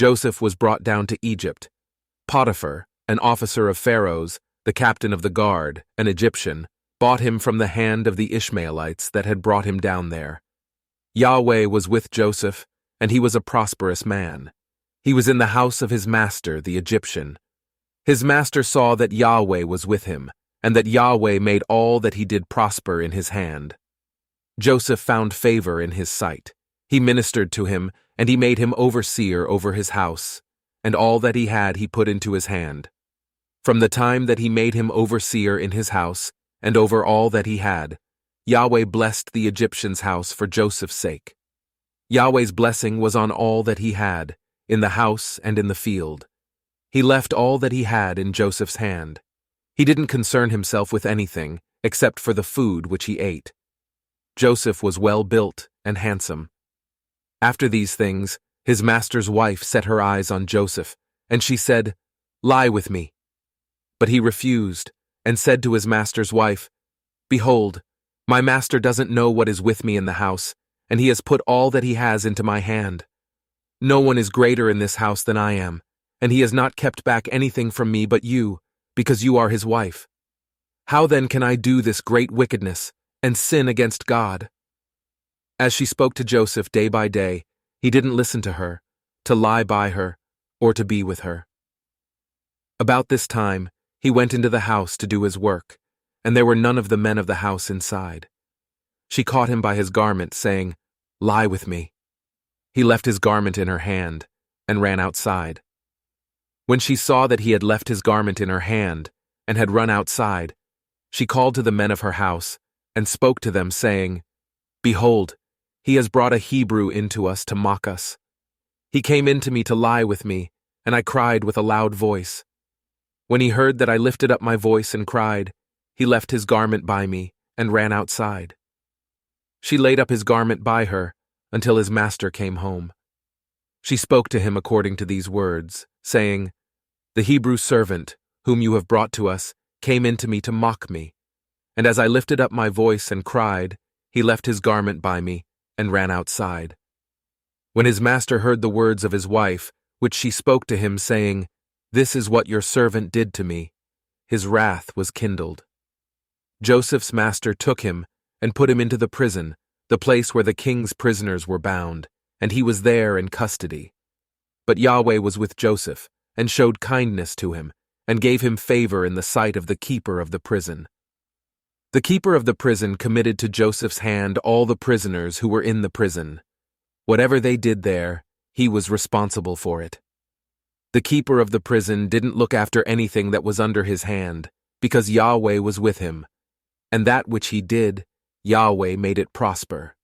Joseph was brought down to Egypt. Potipar, an officer of Pharaoh's, the captain of the guard, an Egyptian, bought him from the hand of the Ishmaelites that had brought him down there. Yahweh was with Joseph, and he was a prosperous man. He was in the house of his master, the Egyptian. His master saw that Yahweh was with him, and that Yahweh made all that he did prosper in his hand. Joseph found favor in his sight. He ministered to him, and he made him overseer over his house, and all that he had he put into his hand. From the time that he made him overseer in his house, and over all that he had, Yahweh blessed the Egyptian's house for Joseph's sake. Yahweh's blessing was on all that he had, in the house and in the field. He left all that he had in Joseph's hand. He didn't concern himself with anything, except for the food which he ate. Joseph was well built and handsome. After these things, his master's wife set her eyes on Joseph, and she said, "Lie with me." But he refused, and said to his master's wife, "Behold, my master doesn't know what is with me in the house, and he has put all that he has into my hand. No one is greater in this house than I am, and he has not kept back anything from me but you, because you are his wife. How then can I do this great wickedness and sin against God?" As she spoke to Joseph day by day, he didn't listen to her, to lie by her, or to be with her. About this time, he went into the house to do his work, and there were none of the men of the house inside. She caught him by his garment, saying, "Lie with me." He left his garment in her hand and ran outside. When she saw that he had left his garment in her hand and had run outside, she called to the men of her house and spoke to them, saying, "Behold, he has brought a Hebrew into us to mock us. He came in to me to lie with me, and I cried with a loud voice. When he heard that I lifted up my voice and cried, he left his garment by me and ran outside." She laid up his garment by her until his master came home. She spoke to him according to these words, saying, "The Hebrew servant, whom you have brought to us, came in to me to mock me. And as I lifted up my voice and cried, he left his garment by me and ran outside." When his master heard the words of his wife, which she spoke to him, saying, "This is what your servant did to me," his wrath was kindled. Joseph's master took him and put him into the prison, the place where the king's prisoners were bound, and he was there in custody. But Yahweh was with Joseph, and showed kindness to him, and gave him favor in the sight of the keeper of the prison. The keeper of the prison committed to Joseph's hand all the prisoners who were in the prison. Whatever they did there, he was responsible for it. The keeper of the prison didn't look after anything that was under his hand, because Yahweh was with him, and that which he did, Yahweh made it prosper.